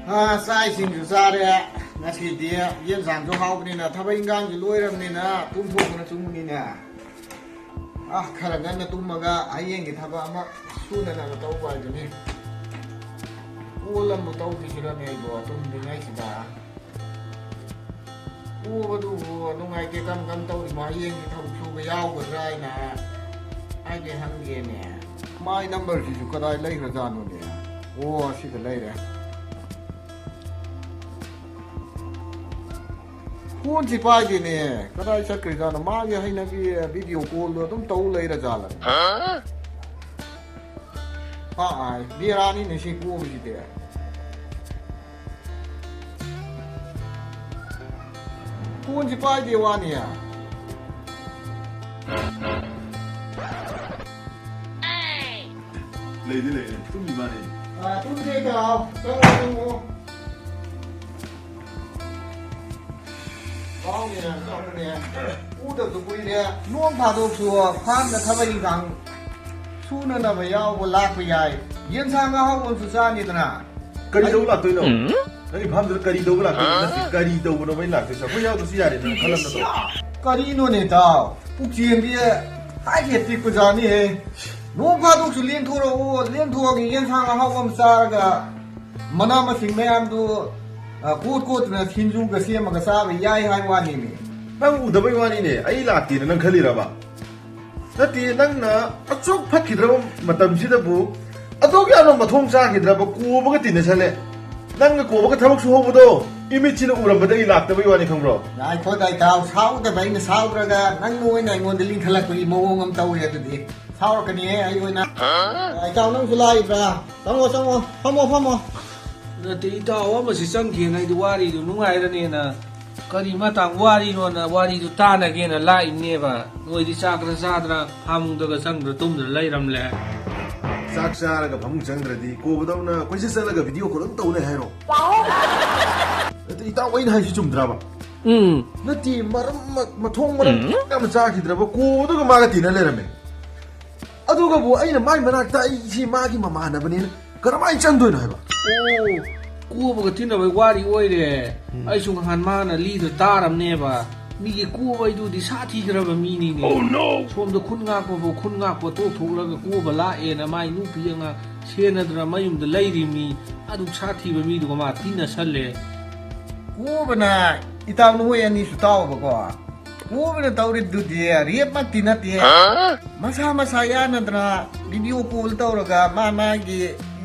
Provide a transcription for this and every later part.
ꯆꯥꯛꯏꯁꯤꯡꯁꯨ ꯆꯥꯔꯦ ꯉꯁꯤꯗꯤ ꯌꯦꯟꯁꯥꯡꯁꯨ ꯍꯥꯎꯕꯅꯤꯅ ꯊꯕꯛ ꯏꯟꯈꯥꯡꯁꯨ ꯂꯣꯏꯔꯕꯅꯤꯅ ꯇꯨꯝꯊꯣꯛꯄꯅ ꯆꯨꯝꯕꯅꯤꯅꯦ ꯈꯔ ꯉꯟꯅ ꯇꯨꯝꯃꯒ ꯍꯌꯦꯡꯒꯤ ꯊꯕꯛ ꯑꯃ ꯁꯨꯅꯅꯕ ꯇꯧꯕ ꯍꯥꯏꯗꯨꯅꯤ ꯀꯣꯜ ꯑꯃꯕꯨ ꯇꯧꯈꯤꯁꯤꯔꯅꯦ ꯑꯩꯕꯣ ꯇꯨꯝꯗ꯭ꯔꯤꯉꯩꯁꯤꯗ ꯎꯕꯗꯨꯕꯨ ꯅꯨꯡꯉꯥꯏꯇꯦ ꯀꯔꯝ ꯇꯧꯔꯤꯃꯣ ꯍꯌꯦꯡꯒꯤ ꯊꯕꯛ ꯁꯨꯕ ꯌꯥꯎꯒꯗ꯭ꯔꯥ ꯍꯥꯏꯅ ꯍꯥꯏꯒꯦ ꯍꯪꯒꯦꯅꯦ ꯃꯥꯏ ꯅꯝꯕꯔꯁꯤꯁꯨ ꯀꯗꯥꯏ ꯂꯩꯈ꯭ꯔꯖꯥꯠꯅꯣꯅꯦ ꯑꯣ ꯁꯤꯗ ꯂꯩꯔꯦ ꯐꯣꯟꯁꯤ ꯄꯥꯏꯗꯦꯅꯦ ꯀꯗꯥꯏ ꯆꯠꯈ꯭ꯔꯖꯥꯠꯅꯣ ꯃꯥꯒꯤ ꯍꯩꯅꯕꯤ ꯚꯤꯗꯤꯑꯣ ꯀꯣꯜꯗꯣ ꯑꯗꯨꯝ ꯇꯧ ꯂꯩꯔꯖꯥꯠꯂ ꯕꯦꯔꯥꯅꯤꯅꯦ ꯁꯤ ꯀꯣꯜꯁꯤꯗꯤ ꯐꯣꯟꯁꯤ ꯄꯥꯏꯗꯦ ꯋꯥꯅꯤ Lady, tumbi mane. tumbi ikaw, chamo. ꯀꯥꯎꯅꯦ ꯎꯗꯕꯁꯨ ꯀꯨꯏꯔꯦ ꯅꯣꯡ ꯐꯥꯗꯣꯛꯁꯨ ꯐꯥꯔꯝꯗ ꯊꯕꯛ ꯏꯟꯈꯥꯡ ꯁꯨꯅꯅꯕ ꯌꯥꯎꯕ ꯂꯥꯛꯄ ꯌꯥꯏ ꯌꯦꯟꯁꯥꯡ ꯑꯍꯥꯎꯕꯁꯨ ꯆꯥꯅꯤꯗꯅ Kari daw lattoy no. Nagi famda kari daw lattoy nasi kari daw no bai lattoy sa. Ko yaw si yare na khalam na to. ꯀꯔꯤꯅꯣꯅꯦ ꯇꯥꯎ ꯄꯨꯛꯆꯦꯟꯗꯤ ꯍꯥꯏꯒꯦ ꯄꯤꯛꯄꯖꯥꯠꯅꯤ ꯅꯣꯡ ꯐꯥꯗꯣꯛꯁꯨ ꯂꯦꯟꯊꯣꯛꯑꯒ ꯌꯦꯟꯁꯥꯡ ꯑꯍꯥꯎꯕ ꯑꯃ ꯆꯥꯔꯒ ꯃꯅꯥ ꯃꯁꯤꯡ ꯃꯌꯥꯝꯗꯨ ꯀꯣꯠꯇꯨꯅ ꯁꯤꯡꯖꯨꯒ ꯁꯦꯝꯃꯒ ꯆꯥꯕ ꯌꯥꯏ ꯍꯥꯏꯕ ꯋꯥꯅꯤꯅꯦ Nang udabai wani ne ai latti na nang khaliraba. Nati nang na achok phakidraba matam sida bu adog ya no mathong cha khidraba ko baga tin sale. Nang ko baga thabak su hobudo image na urambada I lattabai wani khambro. Nai ko dai taw sauda baina saudraga nang noina ngon delin khalakoi mawong am taw ya dudi saurakani ai oina ai taw nang sulai bra sango famo Nati itaw ama si sangki ngai du wari du nungai rane na kari matang wari no na wari du tana ge na lai ne ba noi di sakra sadra hamung daga sangdra tumdra lairam le Sak sara ga bhamung changradi ko badaw na koise sala ga video ko lang taw le hairo. Nati itaw wain hai si chumdraba. Nati maram mathong maram kam cha khidraba ko do ga maga tin le rame. Aduga bu aina mai manak ta ai si magi mamana bani karamai chandoi na haiba. Kuwa baga tina bai wari oire ai sung han mana li du taram ne ba mi ge kuwa bai du di sathi graba mi ni ne oh no som da khun ngak po to thok la ga kuwa bala e na mai nu pi nga sena dra mayum da lairi mi adu sathi ba mi du ma tina salle kubana itaw no yani su taw ba ko kubana tawri dudi riep ma tinati masa yana dra video call tawraga ma gi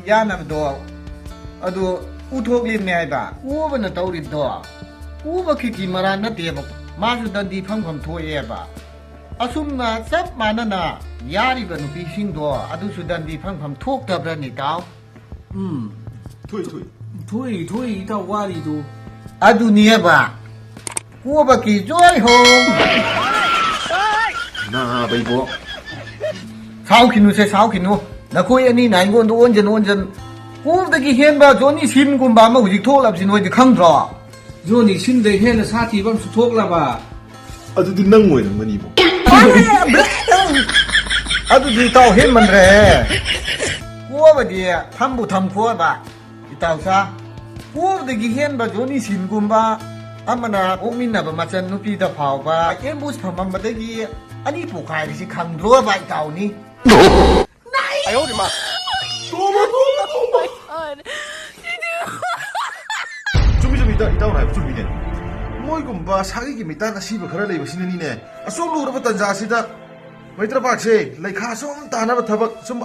yana do adu uthoklim ne ba kubana tawri do kuba kiki mara na te ba masu dandi phangpham thoye ba asumna sap manana yari ba nupi sing do adu su dandi phangpham thok tabra ni taw thui itaw wari du adu ni ba kuba ki joy home Na bai bo. 사오키누 나코이 아니 나인곤도 온전 꼽다기 헨바 조니 신군바 마 후직 톡랍신 호이디 캉드라 Joni sinde hena sathi bam su thok la ba Adudu nang moy nang mani bo. 아두디 타오 헨만레 꾸어바디 탐부 탐쿠어바 이타우사 꾸어다기 헨바 조니 신군바 아마나 오민나바 마찬 누피다 파오바 엠부스 파맘바다기 아니 포카이시 캉드로바 이타우니 哎呦我的妈！ Cumi itaw na cumi ne. Moy gumba sagi gi mita na siba khara leiba sinani ne. Asom lu ra batan ja sida. Maitra pak se lai kha som ta na ba thabak sum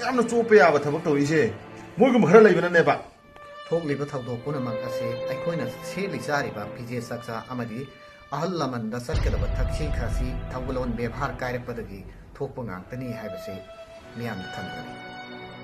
yam na chope ya ba thabak tawi se. Moy gum khara leiba na ne ba. ꯊꯣꯛꯂꯤꯕ ꯊꯧꯗꯣꯛ ꯄꯨꯝꯅꯃꯛ ꯑꯁꯤ ꯑꯩꯈꯣꯏꯅ ꯁꯦꯠꯂꯤ ꯆꯥꯔꯤꯕ ꯐꯤꯖꯦꯠ ꯆꯥꯛꯆꯥ ꯑꯃꯗꯤ ꯑꯍꯜ ꯂꯃꯟꯗ ꯆꯠꯀꯗꯕ ꯊꯛꯁꯤ ꯈꯥꯁꯤ ꯊꯧꯒꯜꯂꯣꯟ ꯕꯦꯚꯥꯔ ꯀꯥꯏꯔꯛꯄꯗꯒꯤ ꯊꯣꯛꯄ ꯉꯥꯛꯇꯅꯤ ꯍꯥꯏꯕꯁꯤ ꯃꯤꯌꯥꯝꯅ ꯈꯪꯒꯅꯤ